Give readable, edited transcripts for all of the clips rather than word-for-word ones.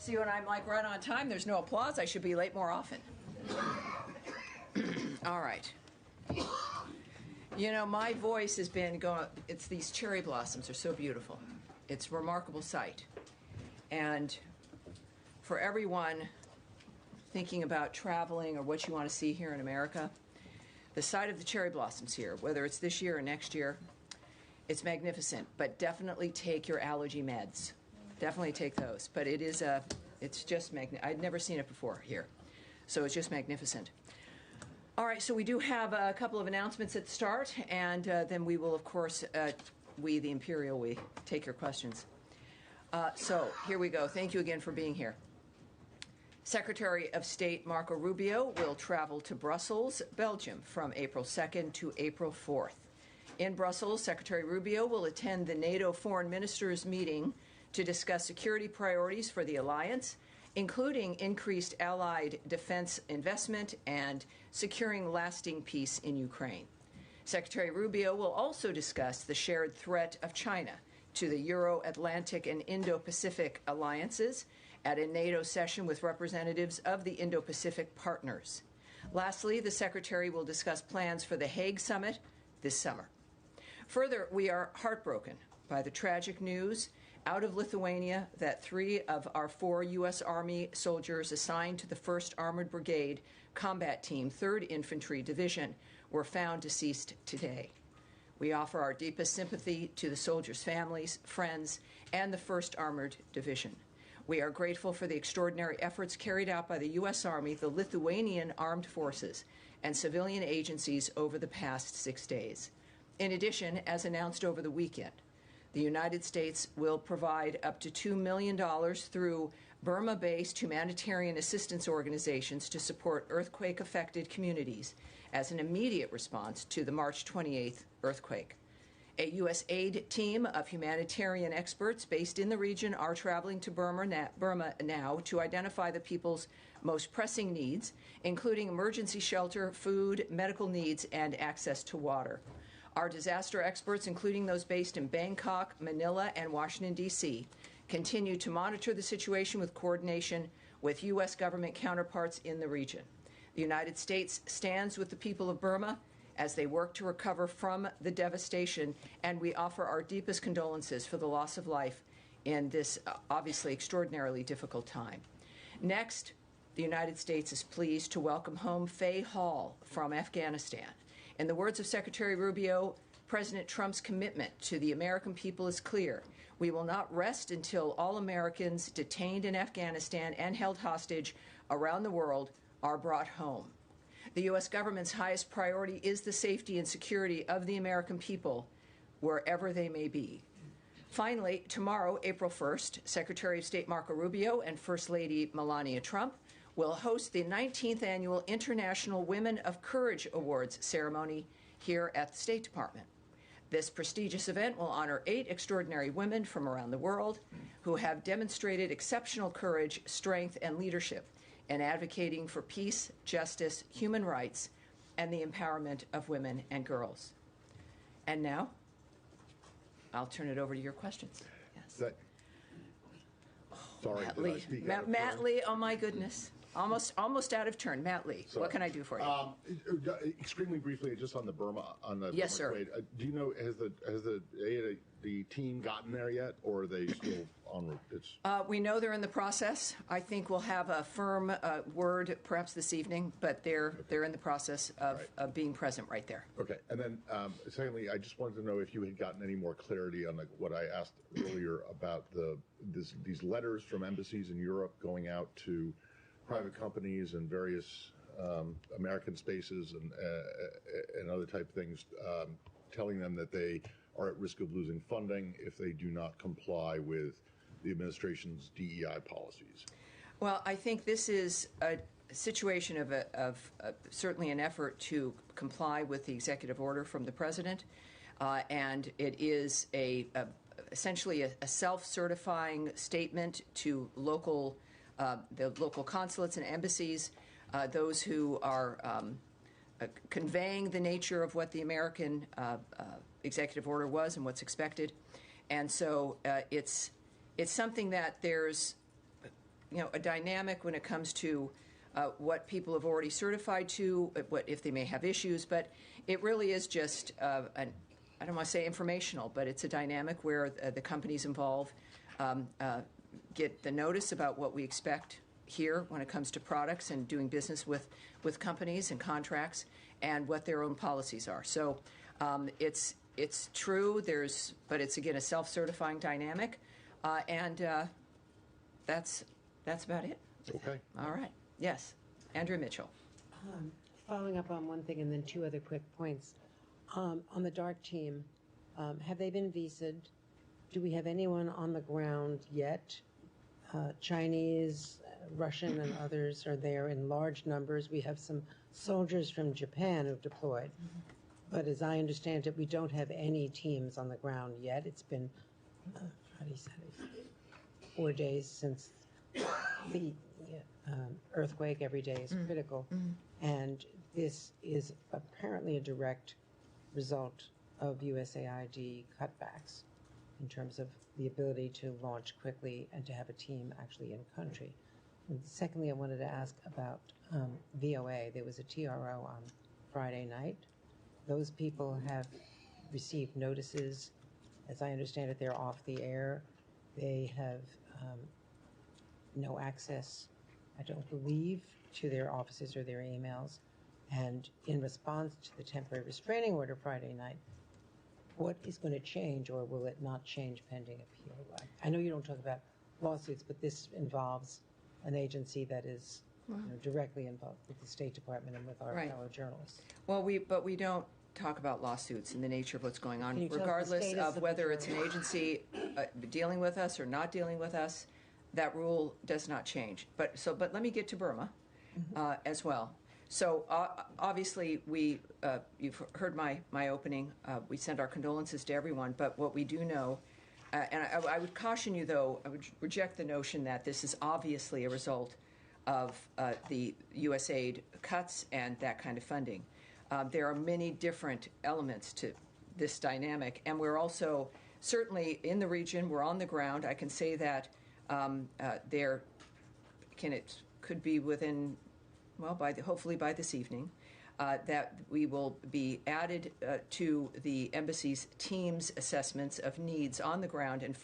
See, when I'm like right on time, there's no applause. I should be late more often. All right. You know, my voice has been going, it's these cherry blossoms are so beautiful. It's a remarkable sight. And for everyone thinking about traveling or what you want to see here in America, the sight of the cherry blossoms here, whether it's this year or next year, it's magnificent. But definitely take your allergy meds. Definitely take those. But it is it's just magnificent. I'd never seen it before here. So it's just magnificent. All right, so we do have a couple of announcements at the start, and then we will, of course, we, the Imperial, we take your questions. So here we go. Thank you again for being here. Secretary of State Marco Rubio will travel to Brussels, Belgium, from April 2nd to April 4th. In Brussels, Secretary Rubio will attend the NATO Foreign Ministers meeting to discuss security priorities for the alliance, including increased allied defense investment and securing lasting peace in Ukraine. Secretary Rubio will also discuss the shared threat of China to the Euro-Atlantic and Indo-Pacific alliances at a NATO session with representatives of the Indo-Pacific partners. Lastly, the Secretary will discuss plans for the Hague Summit this summer. Further, we are heartbroken by the tragic news out of Lithuania that 3 of our 4 U.S. Army soldiers assigned to the 1st Armored Brigade Combat Team, 3rd Infantry Division, were found deceased today. We offer our deepest sympathy to the soldiers' families, friends, and the 1st Armored Division. We are grateful for the extraordinary efforts carried out by the U.S. Army, the Lithuanian Armed Forces, and civilian agencies over the past 6 days. In addition, as announced over the weekend, the United States will provide up to $2 million through Burma-based humanitarian assistance organizations to support earthquake-affected communities as an immediate response to the March 28th earthquake. A U.S. aid team of humanitarian experts based in the region are traveling to Burma now to identify the people's most pressing needs, including emergency shelter, food, medical needs, and access to water. Our disaster experts, including those based in Bangkok, Manila, and Washington, D.C., continue to monitor the situation with coordination with U.S. government counterparts in the region. The United States stands with the people of Burma as they work to recover from the devastation, and we offer our deepest condolences for the loss of life in this obviously extraordinarily difficult time. Next, the United States is pleased to welcome home Faye Hall from Afghanistan. In the words of Secretary Rubio, President Trump's commitment to the American people is clear. We will not rest until all Americans detained in Afghanistan and held hostage around the world are brought home. The U.S. government's highest priority is the safety and security of the American people, wherever they may be. Finally, tomorrow, April 1st, Secretary of State Marco Rubio and First Lady Melania Trump will host the 19th Annual International Women of Courage Awards ceremony here at the State Department. This prestigious event will honor 8 extraordinary women from around the world who have demonstrated exceptional courage, strength, and leadership in advocating for peace, justice, human rights, and the empowerment of women and girls. And now, I'll turn it over to your questions. Yes. Sorry, Matt did Lee. I speak Matt Lee, oh my goodness. Almost out of turn. Matt Lee, Sorry. What can I do for you? Extremely briefly, just on the Burma, Yes, sir. Trade, do you know, has the team gotten there yet, or are they still en route? We know they're in the process. I think we'll have a firm word perhaps this evening, but they're in the process of being present right there. Okay, and then secondly, I just wanted to know if you had gotten any more clarity on what I asked earlier about these letters from embassies in Europe going out to private companies and various American spaces and other type things, telling them that they are at risk of losing funding if they do not comply with the administration's DEI policies. Well, I think this is a situation of certainly an effort to comply with the executive order from the president, and it is essentially a self-certifying statement to the local consulates and embassies, those who are conveying the nature of what the American executive order was and what's expected. And so it's something that there's a dynamic when it comes to what people have already certified to, what if they may have issues, but it really is just I don't want to say informational, but it's a dynamic where the companies involved get the notice about what we expect here when it comes to products and doing business with companies and contracts and what their own policies are. So it's true, but it's again a self-certifying dynamic, and that's about it. Okay. All right. Yes, Andrew Mitchell. Following up on one thing and then two other quick points. On the DART team, have they been visaed? Do we have anyone on the ground yet? Chinese, Russian, and others are there in large numbers. We have some soldiers from Japan who've deployed. But as I understand it, we don't have any teams on the ground yet. It's been 4 days since the earthquake. Every day is critical. And this is apparently a direct result of USAID cutbacks in terms of the ability to launch quickly and to have a team actually in country. And secondly, I wanted to ask about VOA. There was a TRO on Friday night. Those people have received notices. As I understand it, they're off the air. They have no access, I don't believe, to their offices or their emails. And in response to the temporary restraining order Friday night, what is going to change, or will it not change pending appeal? I know you don't talk about lawsuits, but this involves an agency that is directly involved with the State Department and with our fellow journalists. Well, but we don't talk about lawsuits in the nature of what's going on, Can you tell us the regardless status of whether it's an agency dealing with us or not dealing with us. That rule does not change. But let me get to Burma as well. So obviously, you've heard my opening. We send our condolences to everyone. But what we do know, and I would caution you, though, I would reject the notion that this is obviously a result of the USAID cuts and that kind of funding. There are many different elements to this dynamic, and we're also certainly in the region. We're on the ground. I can say that it could be within. Well, hopefully by this evening, that we will be added to the embassy's team's assessments of needs on the ground, and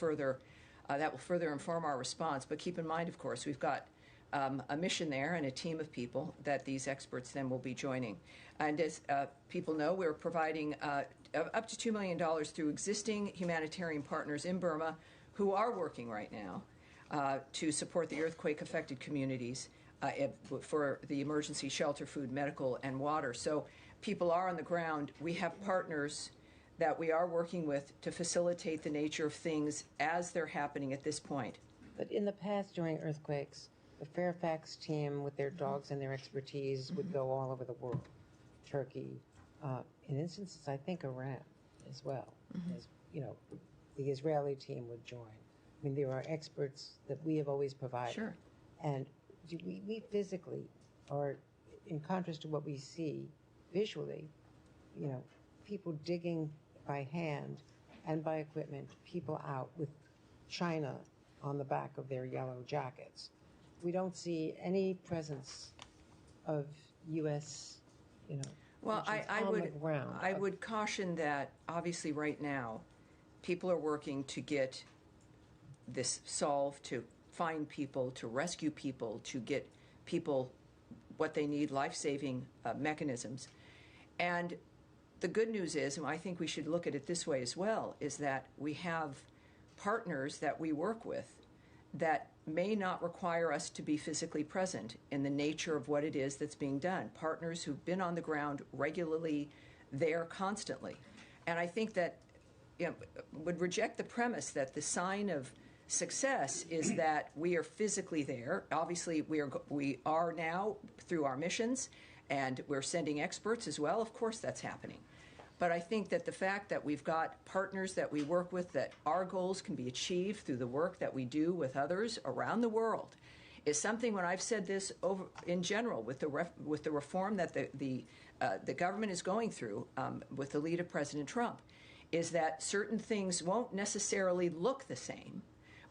that will further inform our response. But keep in mind, of course, we've got a mission there and a team of people that these experts then will be joining. And as people know, we're providing up to $2 million through existing humanitarian partners in Burma who are working right now to support the earthquake-affected communities. For the emergency shelter, food, medical, and water. So people are on the ground. We have partners that we are working with to facilitate the nature of things as they're happening at this point. But in the past, during earthquakes, the Fairfax team, with their dogs and their expertise, would go all over the world. Turkey, in instances, I think Iran as well. As, the Israeli team would join. I mean, there are experts that we have always provided. Sure. And we physically, or in contrast to what we see visually, people digging by hand and by equipment, people out with China on the back of their yellow jackets. We don't see any presence of U.S., well, I would caution that obviously right now, people are working to get this solved, to find people, to rescue people, to get people what they need, life-saving mechanisms. And the good news is, and I think we should look at it this way as well, is that we have partners that we work with that may not require us to be physically present in the nature of what it is that's being done. Partners who've been on the ground regularly, there constantly. And I think that would reject the premise that the sign of success is that we are physically there. Obviously, we are now through our missions, and we're sending experts as well. Of course, that's happening. But I think that the fact that we've got partners that we work with, that our goals can be achieved through the work that we do with others around the world, is something. When I've said this over in general with the reform that the government is going through with the lead of President Trump, is that certain things won't necessarily look the same,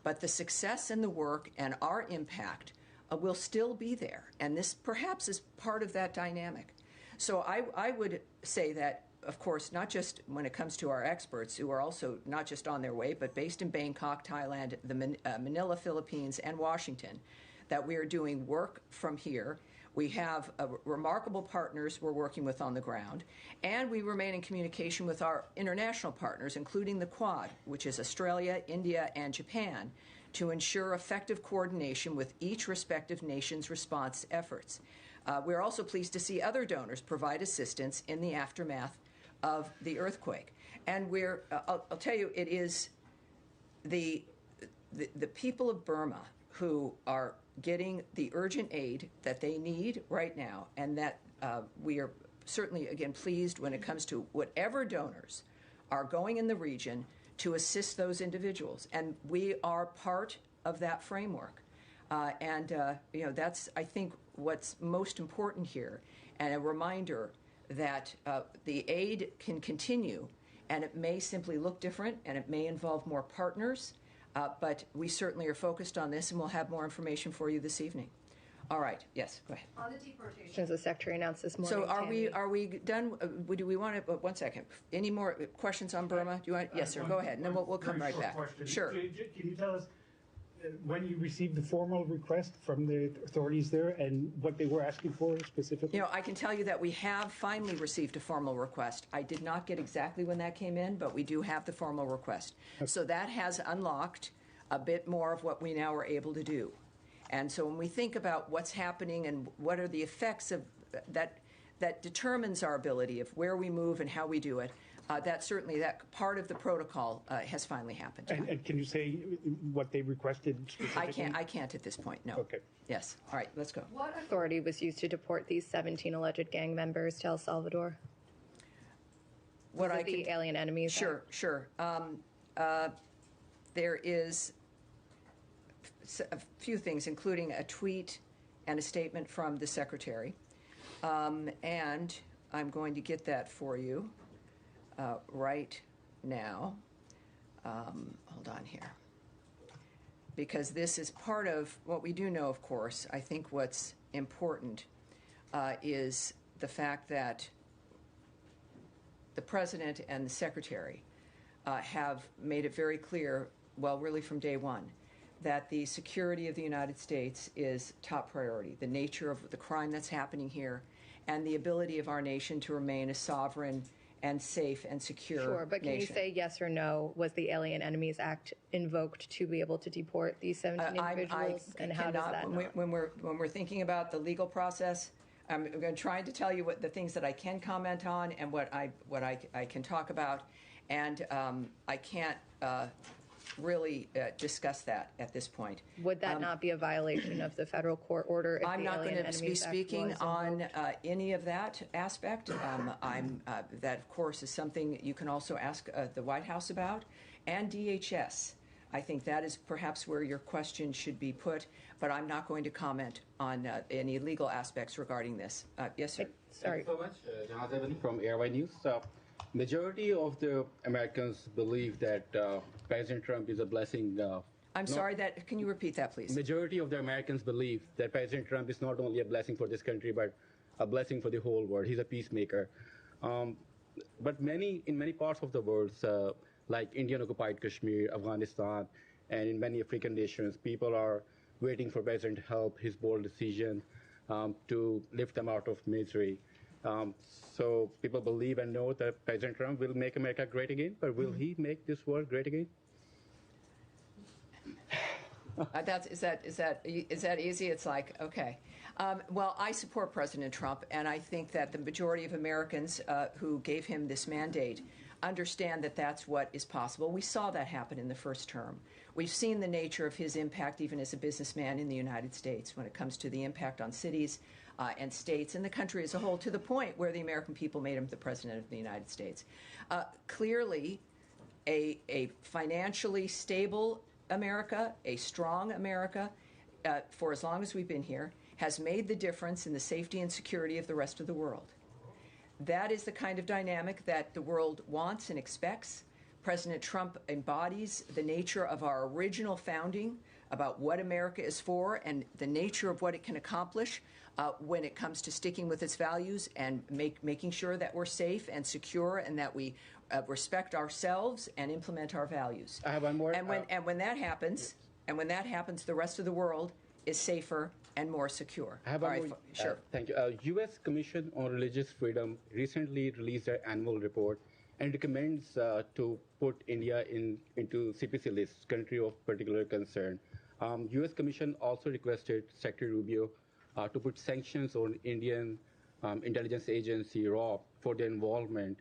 but the success and the work and our impact will still be there. And this perhaps is part of that dynamic. So I would say that, of course, not just when it comes to our experts, who are also not just on their way, but based in Bangkok, Thailand, the Manila, Philippines, and Washington, that we are doing work from here. We have remarkable partners we're working with on the ground, and we remain in communication with our international partners, including the Quad, which is Australia, India, and Japan, to ensure effective coordination with each respective nation's response efforts. We're also pleased to see other donors provide assistance in the aftermath of the earthquake. And I'll tell you, it is the people of Burma who are getting the urgent aid that they need right now, and that we are certainly, again, pleased when it comes to whatever donors are going in the region to assist those individuals. And we are part of that framework. That's, I think, what's most important here, and a reminder that the aid can continue, and it may simply look different, and it may involve more partners, but we certainly are focused on this, and we'll have more information for you this evening. All right. Yes, go ahead. On the deportations, the Secretary announced this morning. So are we done? Do we want to? 1 second. Any more questions on Burma? Do you want? Yes, sir. Go ahead, and then we'll come right back. Question. Sure. Can you tell us when you received the formal request from the authorities there and what they were asking for specifically? I can tell you that we have finally received a formal request. I did not get exactly when that came in, but we do have the formal request. Okay. So that has unlocked a bit more of what we now are able to do. And so when we think about what's happening and what are the effects of that determines our ability of where we move and how we do it, that part of the protocol has finally happened. And can you say what they requested specifically? I can't at this point, no. Okay. Yes. All right, let's go. What authority was used to deport these 17 alleged gang members to El Salvador? The Alien Enemies Act? Sure. There is a few things, including a tweet and a statement from the Secretary. And I'm going to get that for you right now. Hold on here. Because this is part of what we do know, of course. I think what's important is the fact that the President and the Secretary have made it very clear, well, really from day one, that the security of the United States is top priority, the nature of the crime that's happening here, and the ability of our nation to remain a sovereign and safe and secure nation. Sure, but can you say yes or no, was the Alien Enemies Act invoked to be able to deport these 17 individuals? And how does that when we're thinking about the legal process, I'm going to try to tell you what the things that I can comment on and what I can talk about, and I can't really discuss that at this point. Would that not be a violation of the federal court order? If I'm not going to be speaking on any of that aspect. That, of course, is something you can also ask the White House about, and DHS. I think that is perhaps where your question should be put, but I'm not going to comment on any legal aspects regarding this. Yes, sir. Sorry. Thank you so much. Jonathan from Airway News. Majority of the Americans believe that President Trump is a blessing. I'm sorry, can you repeat that, please? Majority of the Americans believe that President Trump is not only a blessing for this country, but a blessing for the whole world. He's a peacemaker. But in many parts of the world, like Indian-occupied Kashmir, Afghanistan, and in many African nations, people are waiting for President to help his bold decision to lift them out of misery. So people believe and know that President Trump will make America great again, but will he make this world great again? Is that easy? It's like, okay. Well, I support President Trump, and I think that the majority of Americans who gave him this mandate understand that that's what is possible. We saw that happen in the first term. We've seen the nature of his impact even as a businessman in the United States when it comes to the impact on cities and states and the country as a whole, to the point where the American people made him the President of the United States. Clearly, a financially stable America, a strong America, for as long as we've been here, has made the difference in the safety and security of the rest of the world. That is the kind of dynamic that the world wants and expects. President Trump embodies the nature of our original founding about what America is for and the nature of what it can accomplish when it comes to sticking with its values and making sure that we're safe and secure and that we respect ourselves and implement our values. I have one more. And when that happens, the rest of the world is safer and more secure. I have one more. Sure. Thank you. U.S. Commission on Religious Freedom recently released their annual report and recommends to put India into CPC list, country of particular concern. U.S. Commission also requested Secretary Rubio to put sanctions on Indian intelligence agency RAW for their involvement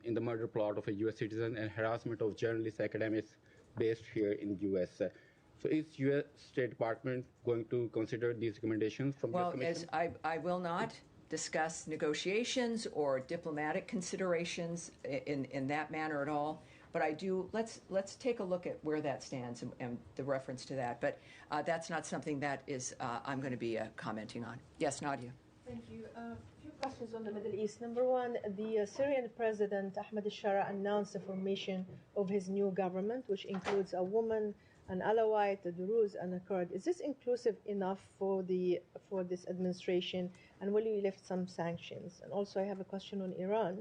in the murder plot of a U.S. citizen and harassment of journalists, academics based here in the U.S. So is U.S. State Department going to consider these recommendations from the Commission? Well, I will not discuss negotiations or diplomatic considerations in that manner at all. But I do. Let's take a look at where that stands and the reference to that. But that's not something that is I'm going to be commenting on. Yes, Nadia. Thank you. A few questions on the Middle East. Number one, the Syrian President Ahmed al-Shara announced the formation of his new government, which includes a woman, an Alawite, a Druze, and a Kurd. Is this inclusive enough for this administration? And will you lift some sanctions? And also, I have a question on Iran.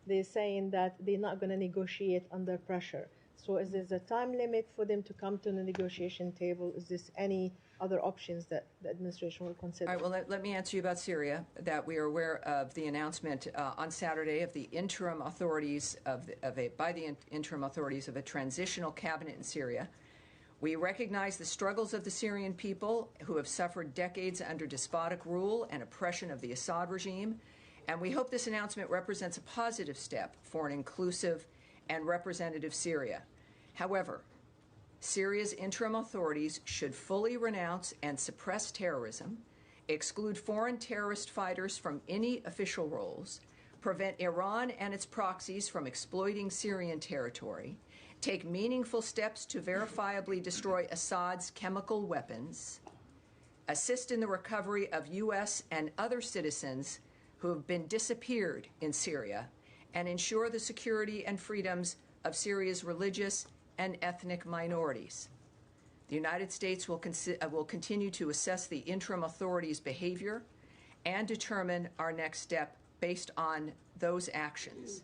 They're saying that they're not going to negotiate under pressure. So is there a time limit for them to come to the negotiation table? Is this any other options that the administration will consider? All right, well, let me answer you about Syria, that we are aware of the announcement on Saturday of the interim authorities by the interim authorities of a transitional cabinet in Syria. We recognize the struggles of the Syrian people who have suffered decades under despotic rule and oppression of the Assad regime, and we hope this announcement represents a positive step for an inclusive and representative Syria. However, Syria's interim authorities should fully renounce and suppress terrorism, exclude foreign terrorist fighters from any official roles, prevent Iran and its proxies from exploiting Syrian territory, take meaningful steps to verifiably destroy Assad's chemical weapons, assist in the recovery of U.S. and other citizens who have been disappeared in Syria, and ensure the security and freedoms of Syria's religious and ethnic minorities. The United States will continue to assess the interim authorities' behavior and determine our next step based on those actions.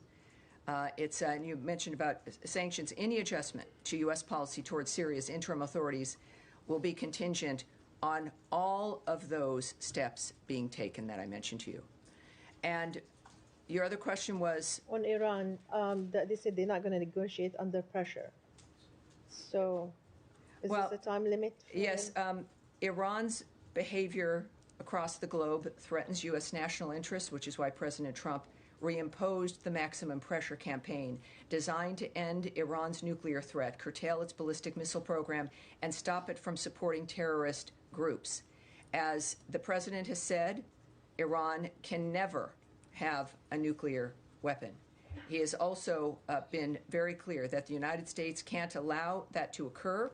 And you mentioned about sanctions. Any adjustment to U.S. policy towards Syria's interim authorities will be contingent on all of those steps being taken that I mentioned to you. And your other question was? On Iran, they said they're not going to negotiate under pressure. So is this a time limit? Yes. Iran's behavior across the globe threatens U.S. national interests, which is why President Trump reimposed the maximum pressure campaign designed to end Iran's nuclear threat, curtail its ballistic missile program, and stop it from supporting terrorist groups. As the president has said, Iran can never have a nuclear weapon. He has also been very clear that the United States can't allow that to occur.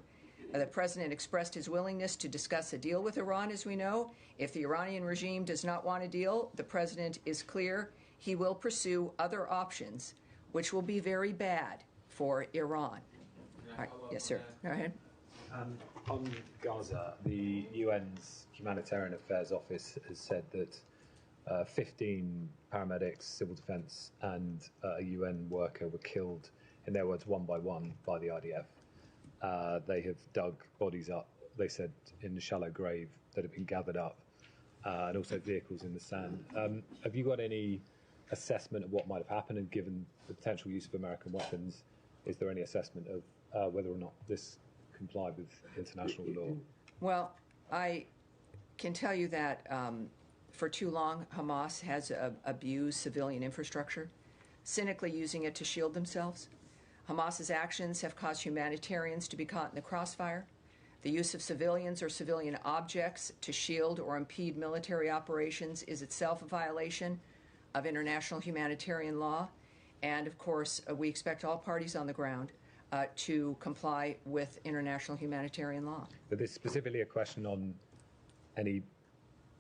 The president expressed his willingness to discuss a deal with Iran, as we know. If the Iranian regime does not want a deal, the president is clear he will pursue other options, which will be very bad for Iran. All right. Yes, sir. Go ahead. On Gaza, the UN's Humanitarian Affairs Office has said that 15 paramedics, civil defense, and a UN worker were killed, in their words, one by one by the IDF. They have dug bodies up, they said, in a shallow grave that have been gathered up, and also vehicles in the sand. Have you got any assessment of what might have happened, and given the potential use of American weapons, is there any assessment of whether or not this complied with international law? Well, I can tell you that for too long, Hamas has abused civilian infrastructure, cynically using it to shield themselves. Hamas's actions have caused humanitarians to be caught in the crossfire. The use of civilians or civilian objects to shield or impede military operations is itself a violation of international humanitarian law. And, of course, we expect all parties on the ground to comply with international humanitarian law. But this is specifically a question on any...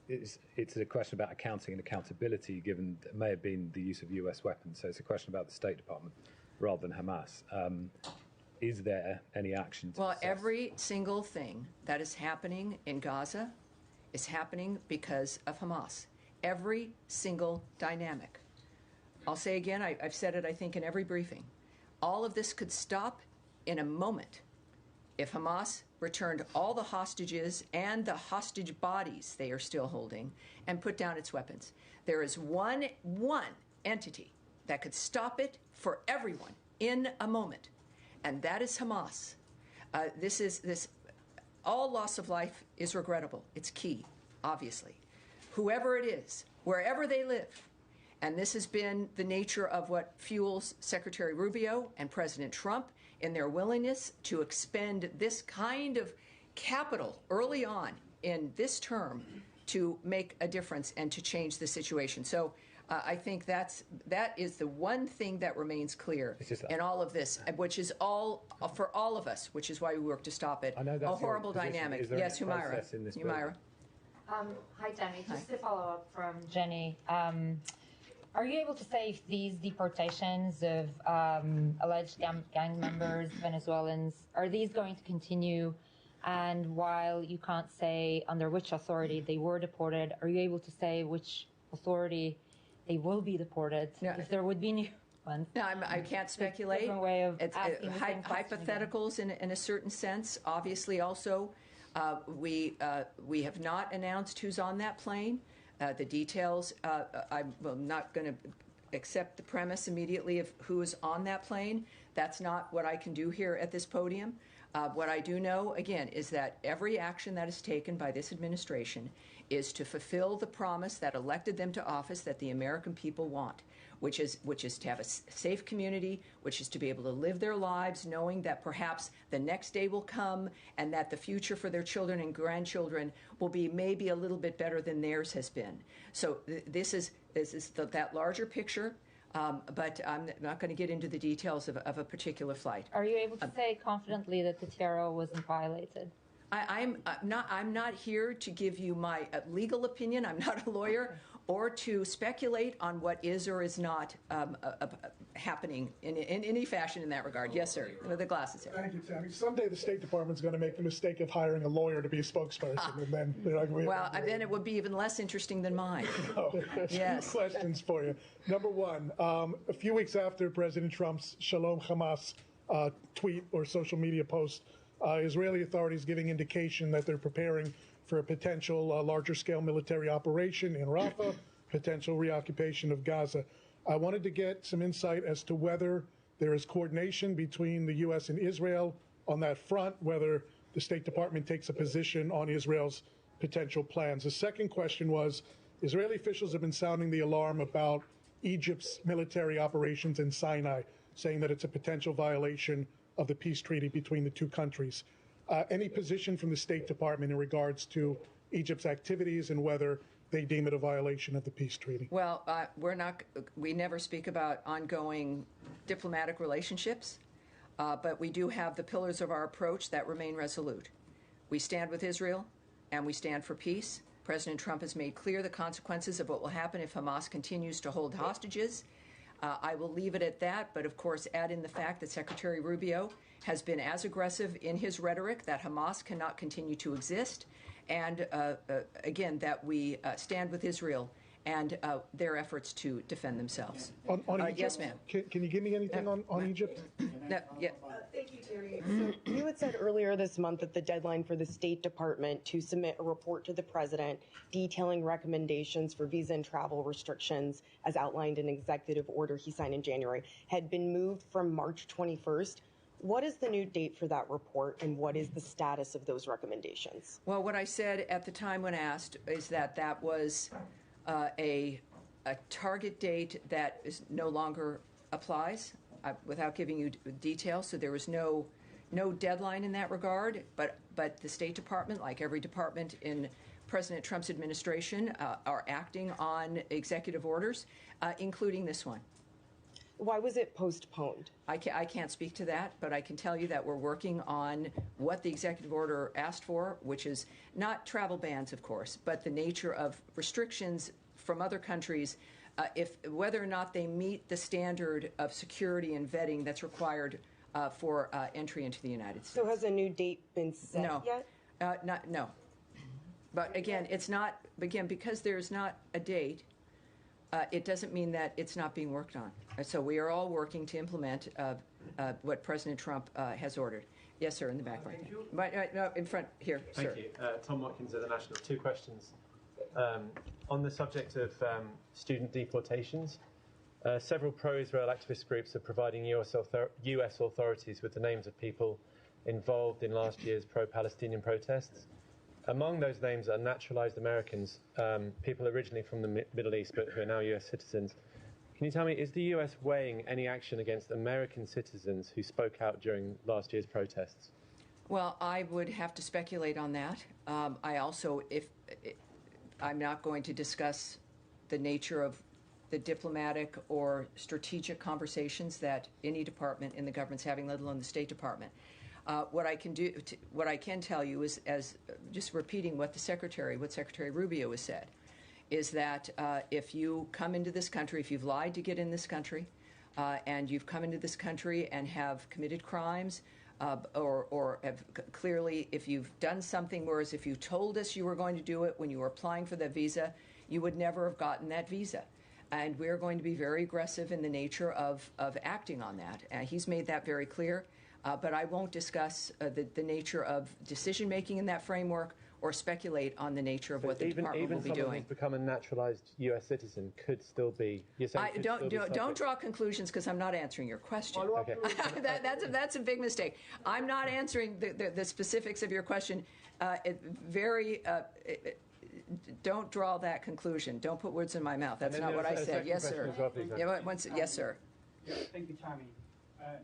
It's a question about accounting and accountability, given it may have been the use of US weapons. So it's a question about the State Department. rather than Hamas. Is there any action to Well, assess? every single thing that is happening in Gaza is happening because of Hamas. Every single dynamic. I'll say again, I've said it, I think, in every briefing. All of this could stop in a moment if Hamas returned all the hostages and the hostage bodies they are still holding and put down its weapons. There is one entity that could stop it for everyone in a moment, and that is Hamas. All loss of life is regrettable. It's key, obviously. Whoever it is, wherever they live, and this has been the nature of what fuels Secretary Rubio and President Trump in their willingness to expend this kind of capital early on in this term to make a difference and to change the situation. So I think that is the one thing that remains clear in all of this, which is all for all of us, which is why we work to stop it. I know that's a horrible dynamic. Yes, Humaira. Humaira. Hi, Tammy. Just to follow up from Jenny, are you able to say if these deportations of alleged gang members, Venezuelans, are these going to continue? And while you can't say under which authority they were deported, are you able to say which authority they will be deported? No. If there would be new ones. No, I can't speculate. Different way of it's asking the same question hypotheticals in a certain sense. Obviously, also, we have not announced who's on that plane. The details, I'm not going to accept the premise immediately of who is on that plane. That's not what I can do here at this podium. What I do know, again, is that every action that is taken by this administration is to fulfill the promise that elected them to office that the American people want, which is to have a safe community, which is to be able to live their lives knowing that perhaps the next day will come and that the future for their children and grandchildren will be maybe a little bit better than theirs has been. So this is that larger picture. But I'm not going to get into the details of a particular flight. Are you able to say confidently that the TRO wasn't violated? I'm not here to give you my legal opinion. I'm not a lawyer, or to speculate on what is or is not happening in any fashion in that regard. Yes, sir. The glasses here. Thank you, Tammy. Someday the State Department's going to make the mistake of hiring a lawyer to be a spokesperson, and then they're like, well, then it would be even less interesting than mine. Yes. Two questions for you. Number one, a few weeks after President Trump's Shalom Hamas tweet or social media post, Israeli authorities giving indication that they're preparing for a potential larger-scale military operation in Rafah, potential reoccupation of Gaza. I wanted to get some insight as to whether there is coordination between the U.S. and Israel on that front, whether the State Department takes a position on Israel's potential plans. The second question was, Israeli officials have been sounding the alarm about Egypt's military operations in Sinai, saying that it's a potential violation of the peace treaty between the two countries. Any position from the State Department in regards to Egypt's activities and whether they deem it a violation of the peace treaty? Well, we never speak about ongoing diplomatic relationships, but we do have the pillars of our approach that remain resolute. We stand with Israel, and we stand for peace. President Trump has made clear the consequences of what will happen if Hamas continues to hold hostages. I will leave it at that, but of course add in the fact that Secretary Rubio has been as aggressive in his rhetoric that Hamas cannot continue to exist, and again, that we stand with Israel and their efforts to defend themselves. On Egypt? Yes, ma'am. Can you give me anything on Egypt? No, yeah. Thank you, Terry. So you had said earlier this month that the deadline for the State Department to submit a report to the president detailing recommendations for visa and travel restrictions, as outlined in an executive order he signed in January, had been moved from March 21st. What is the new date for that report, and what is the status of those recommendations? Well, what I said at the time when asked is that that was a target date that is no longer applies, without giving you details. So there was no deadline in that regard. But the State Department, like every department in President Trump's administration, are acting on executive orders, including this one. Why was it postponed? I can't speak to that, but I can tell you that we're working on what the executive order asked for, which is not travel bans, of course, but the nature of restrictions from other countries whether or not they meet the standard of security and vetting that's required for entry into the United States. So has a new date been set yet? No. But again, it's not, again, because there's not a date, it doesn't mean that it's not being worked on. So we are all working to implement what President Trump has ordered. Yes, sir, in the back right now. No, in front, here, sir. Thank you. Tom Watkins at The National. 2 questions. On the subject of student deportations, several pro-Israel activist groups are providing US authorities with the names of people involved in last year's pro-Palestinian protests. Among those names are naturalized Americans, people originally from the Middle East but who are now US citizens. Can you tell me, is the US weighing any action against American citizens who spoke out during last year's protests? Well, I would have to speculate on that. I also, I'm not going to discuss the nature of the diplomatic or strategic conversations that any department in the government's having, let alone the State Department. What I can tell you is, as just repeating what Secretary Rubio has said, is that if you come into this country, if you've lied to get in this country, and you've come into this country and have committed crimes, or have clearly, if you've done something, whereas if you told us you were going to do it when you were applying for the visa, you would never have gotten that visa. And we're going to be very aggressive in the nature of acting on that. He's made that very clear. But I won't discuss the nature of decision-making in that framework or speculate on the nature of what the department will be doing. Even someone who's become a naturalized U.S. citizen could still be. Don't draw conclusions, because I'm not answering your question. Okay. That's a big mistake. I'm not answering the specifics of your question. Don't draw that conclusion. Don't put words in my mouth. That's not what I said. Yes, sir. Yes, sir. Thank you, Tammy.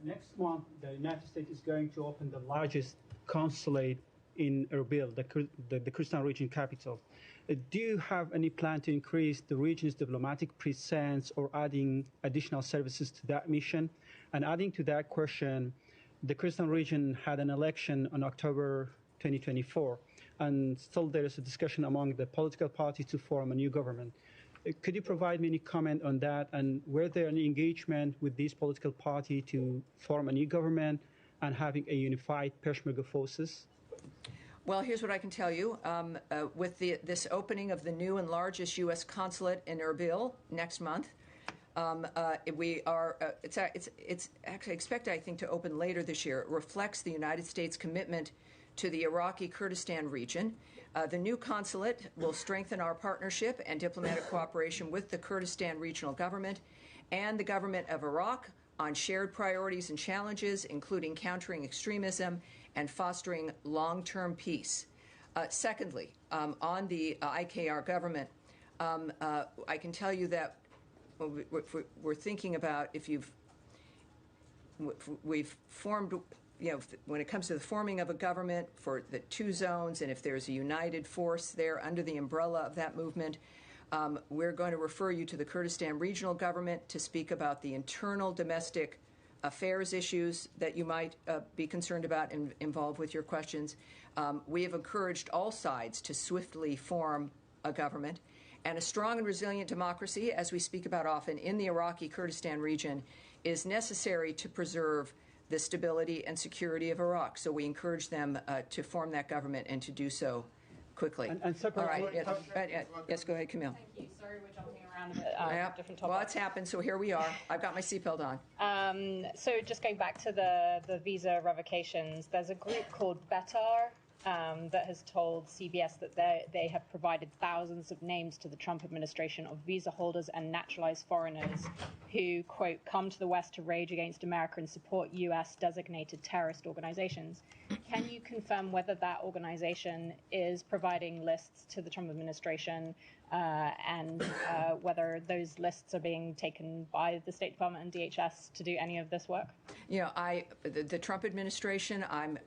Next month, the United States is going to open the largest consulate in Erbil, the Kurdistan region capital. Do you have any plan to increase the region's diplomatic presence or adding additional services to that mission? And adding to that question, the Kurdistan region had an election on October 2024, and still there is a discussion among the political parties to form a new government. Could you provide me any comment on that? And were there any engagement with this political party to form a new government and having a unified Peshmerga forces? Well, here's what I can tell you. With this opening of the new and largest U.S. consulate in Erbil next month, we are. It's actually expected, I think, to open later this year. It reflects the United States' commitment to the Iraqi Kurdistan region. The new consulate will strengthen our partnership and diplomatic cooperation with the Kurdistan regional government and the government of Iraq on shared priorities and challenges, including countering extremism and fostering long-term peace. Secondly, on the IKR government, I can tell you that we're thinking about we've formed, when it comes to the forming of a government for the 2 zones, and if there's a united force there under the umbrella of that movement, we're going to refer you to the Kurdistan regional government to speak about the internal domestic affairs issues that you might be concerned about and involved with your questions. We have encouraged all sides to swiftly form a government, and a strong and resilient democracy, as we speak about often, in the Iraqi Kurdistan region is necessary to preserve the stability and security of Iraq. So we encourage them to form that government and to do so quickly. All right. Yes, go ahead, Camille. Thank you. Sorry, we're jumping around a bit. Different topics. Well, it's happened, so here we are. I've got my seatbelt on. So just going back to the visa revocations, there's a group called Betar that has told CBS that they have provided thousands of names to the Trump administration of visa holders and naturalized foreigners who, quote, come to the West to rage against America and support U.S. designated terrorist organizations. Can you confirm whether that organization is providing lists to the Trump administration and whether those lists are being taken by the State Department and DHS to do any of this work? The Trump administration, I'm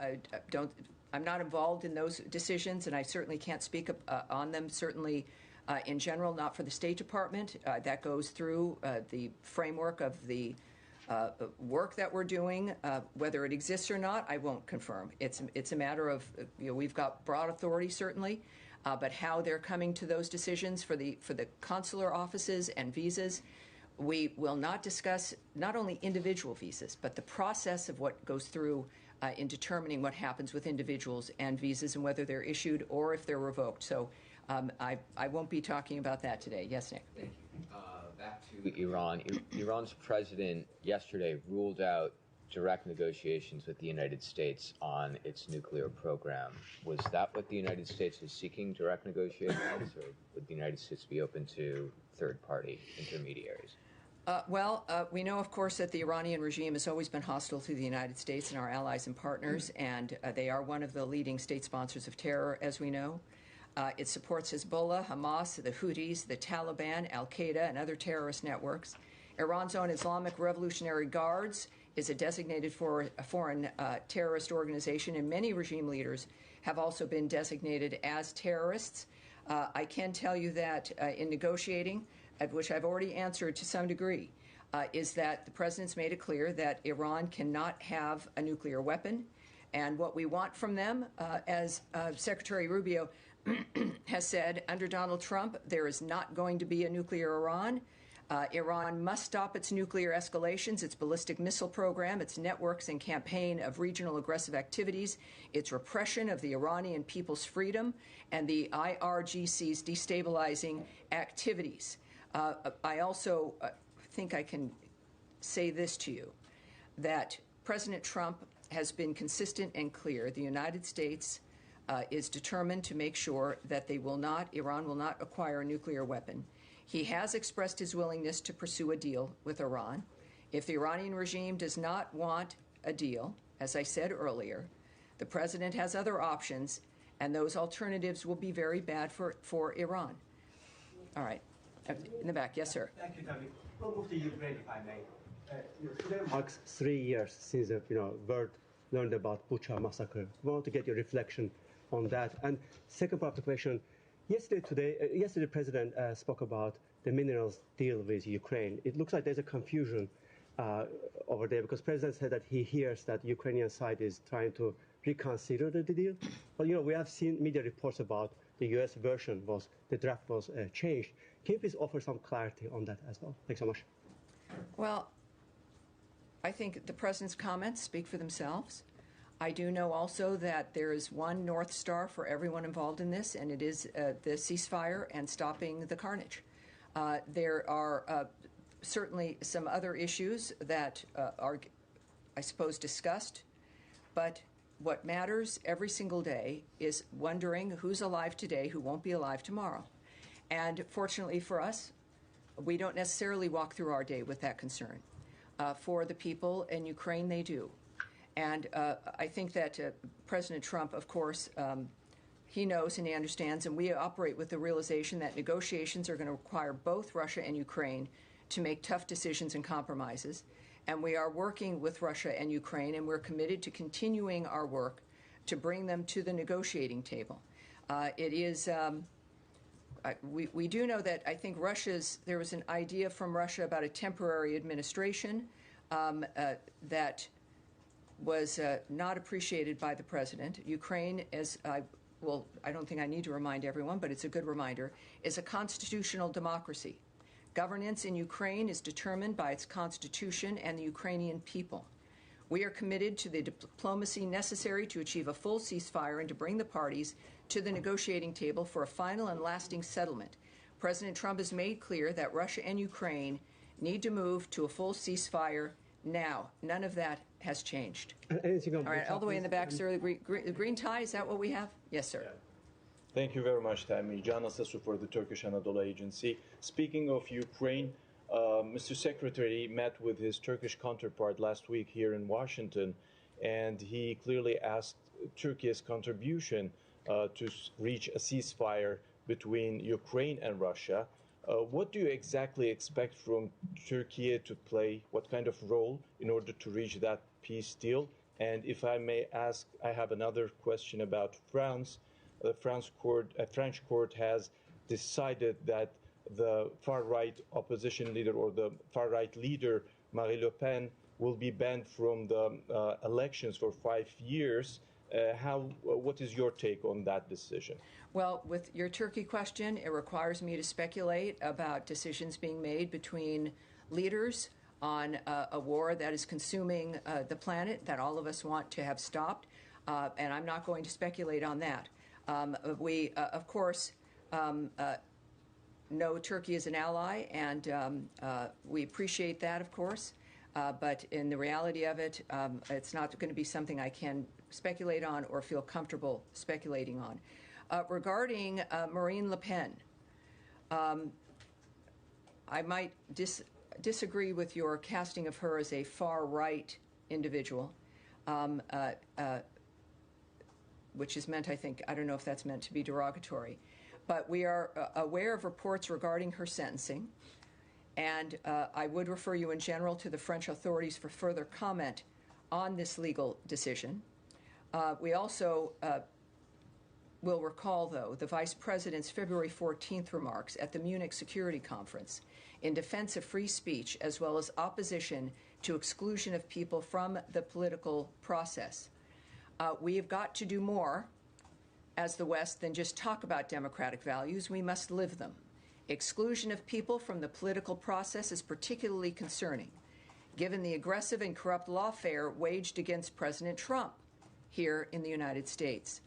not involved in those decisions, and I certainly can't speak on them, certainly in general, not for the State Department. That goes through the framework of the work that we're doing. Whether it exists or not, I won't confirm. It's a matter of, we've got broad authority, certainly, but how they're coming to those decisions for the consular offices and visas, we will not discuss not only individual visas, but the process of what goes through in determining what happens with individuals and visas and whether they're issued or if they're revoked. So I won't be talking about that today. Yes, Nick? Thank you. Back to Iran. Iran's president yesterday ruled out direct negotiations with the United States on its nuclear program. Was that what the United States was seeking, direct negotiations, or would the United States be open to third-party intermediaries? We know, of course, that the Iranian regime has always been hostile to the United States and our allies and partners, and they are one of the leading state sponsors of terror, as we know. It supports Hezbollah, Hamas, the Houthis, the Taliban, al-Qaeda, and other terrorist networks. Iran's own Islamic Revolutionary Guards is a designated foreign terrorist organization, and many regime leaders have also been designated as terrorists. I can tell you that in negotiating, which I've already answered to some degree, is that the president's made it clear that Iran cannot have a nuclear weapon. And what we want from them, as Secretary Rubio has said, under Donald Trump, there is not going to be a nuclear Iran. Iran must stop its nuclear escalations, its ballistic missile program, its networks and campaign of regional aggressive activities, its repression of the Iranian people's freedom, and the IRGC's destabilizing activities. I also think I can say this to you, that President Trump has been consistent and clear. The United States is determined to make sure that Iran will not acquire a nuclear weapon. He has expressed his willingness to pursue a deal with Iran. If the Iranian regime does not want a deal, as I said earlier, the president has other options, and those alternatives will be very bad for Iran. All right. In the back. Yes, sir. Thank you, Tammy. We'll move to Ukraine, if I may. Today marks 3 years since the world learned about Bucha massacre. We want to get your reflection on that. And second part of the question, yesterday the president spoke about the minerals deal with Ukraine. It looks like there's a confusion over there because president said that he hears that the Ukrainian side is trying to reconsider the deal. But, we have seen media reports about the U.S. version the draft was changed. Can you please offer some clarity on that as well? Thanks so much. Well, I think the president's comments speak for themselves. I do know also that there is one North Star for everyone involved in this, and it is the ceasefire and stopping the carnage. There are certainly some other issues that are, I suppose, discussed, but what matters every single day is wondering who's alive today, who won't be alive tomorrow. And fortunately for us, we don't necessarily walk through our day with that concern. For the people in Ukraine, they do. And I think that President Trump, of course, he knows and he understands, and we operate with the realization that negotiations are going to require both Russia and Ukraine to make tough decisions and compromises. And we are working with Russia and Ukraine, and we're committed to continuing our work to bring them to the negotiating table. We do know that I think there was an idea from Russia about a temporary administration that was not appreciated by the president. Ukraine, I don't think I need to remind everyone, but it's a good reminder, is a constitutional democracy. Governance in Ukraine is determined by its constitution and the Ukrainian people. We are committed to the diplomacy necessary to achieve a full ceasefire and to bring the parties to the negotiating table for a final and lasting settlement. President Trump has made clear that Russia and Ukraine need to move to a full ceasefire now. None of that has changed. All right, all the way in the back, sir. The green tie, is that what we have? Yes, sir. Thank you very much, Tammy. Can Asasu for the Turkish Anadolu Agency. Speaking of Ukraine, Mr. Secretary met with his Turkish counterpart last week here in Washington, and he clearly asked Turkey's contribution to reach a ceasefire between Ukraine and Russia. What do you exactly expect from Turkey to play? What kind of role in order to reach that peace deal? And if I may ask, I have another question about France. The French court has decided that the far-right opposition leader or the far-right leader, Marine Le Pen, will be banned from the elections for 5 years. What is your take on that decision? Well, with your Turkey question, it requires me to speculate about decisions being made between leaders on a war that is consuming the planet that all of us want to have stopped, and I'm not going to speculate on that. We, of course, know Turkey is an ally, and we appreciate that, of course, but in the reality of it, it's not going to be something I can speculate on or feel comfortable speculating on. Regarding Marine Le Pen, I might disagree with your casting of her as a far-right individual, which is meant, I think, I don't know if that's meant to be derogatory, but we are aware of reports regarding her sentencing, and I would refer you in general to the French authorities for further comment on this legal decision. We also will recall, though, the Vice President's February 14th remarks at the Munich Security Conference in defense of free speech, as well as opposition to exclusion of people from the political process. We have got to do more as the West than just talk about democratic values. We must live them. Exclusion of people from the political process is particularly concerning, given the aggressive and corrupt lawfare waged against President Trump here in the United States.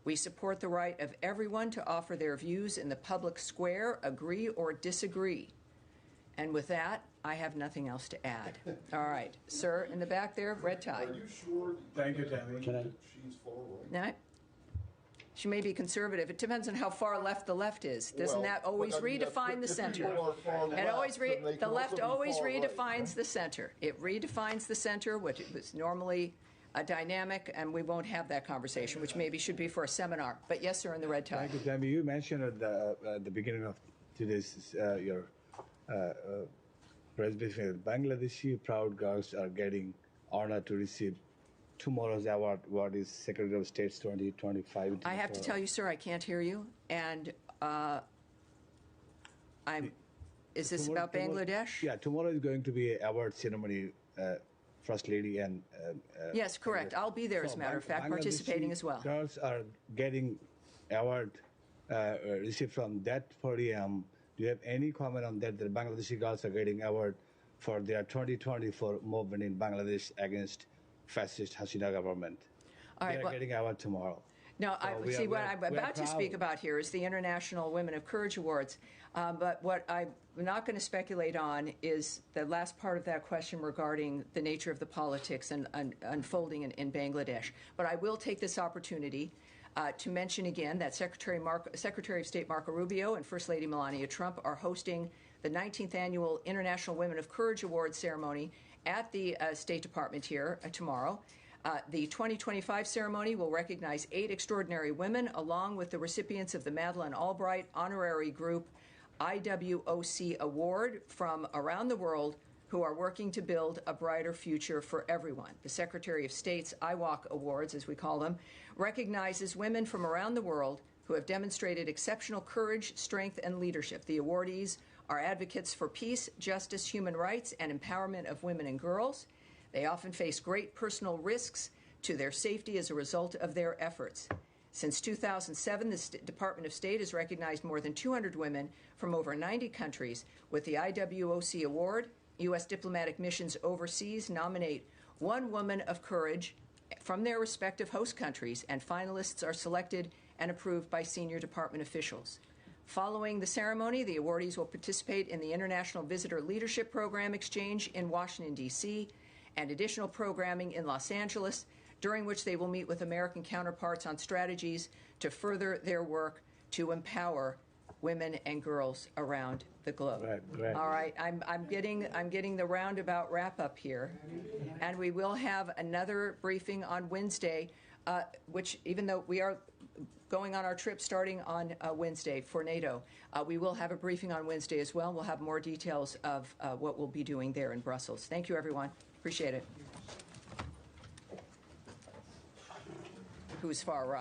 We support the right of everyone to offer their views in the public square, agree or disagree. And with that, I have nothing else to add. All right. Sir, in the back there, red tie. Are you sure? Thank you, Tammy. She's forward. No. She may be conservative. It depends on how far left the left is. Doesn't that always redefine the center? And always the left always redefines the center. It redefines the center, which was normally a dynamic, and we won't have that conversation, which maybe should be for a seminar. But yes, sir, in the red tie. Thank you, Tammy. You mentioned at the beginning of today's your presentation, Bangladeshi proud girls are getting honored to receive tomorrow's award. What is Secretary of State's 2025? I have to tell you, sir, I can't hear you. And is this about Bangladesh? Yeah, tomorrow is going to be an award ceremony. First Lady and yes, correct. I'll be there, as a matter of fact, participating as well. Girls are getting award received from that podium. Do you have any comment on that? The Bangladeshi girls are getting award for their 2024 movement in Bangladesh against fascist Hasina government. All right, they are getting award tomorrow. No, So what I'm about to speak about here is the International Women of Courage Awards. But what I'm not going to speculate on is the last part of that question regarding the nature of the politics and unfolding in Bangladesh. But I will take this opportunity to mention again that Secretary of State Marco Rubio and First Lady Melania Trump are hosting the 19th Annual International Women of Courage Awards ceremony at the State Department here tomorrow. The 2025 ceremony will recognize 8 extraordinary women, along with the recipients of the Madeleine Albright Honorary Group IWOC Award from around the world who are working to build a brighter future for everyone. The Secretary of State's IWOC Awards, as we call them, recognizes women from around the world who have demonstrated exceptional courage, strength, and leadership. The awardees are advocates for peace, justice, human rights, and empowerment of women and girls. They often face great personal risks to their safety as a result of their efforts. Since 2007, the Department of State has recognized more than 200 women from over 90 countries with the IWOC Award. U.S. diplomatic missions overseas nominate one woman of courage from their respective host countries, and finalists are selected and approved by senior department officials. Following the ceremony, the awardees will participate in the International Visitor Leadership Program Exchange in Washington, D.C., and additional programming in Los Angeles, during which they will meet with American counterparts on strategies to further their work to empower women and girls around the globe. Right. All right, I'm getting the roundabout wrap up here, and we will have another briefing on Wednesday, which, even though we are going on our trip starting on Wednesday for NATO, we will have a briefing on Wednesday as well. We'll have more details of what we'll be doing there in Brussels. Thank you, everyone. Appreciate it. Who's far right?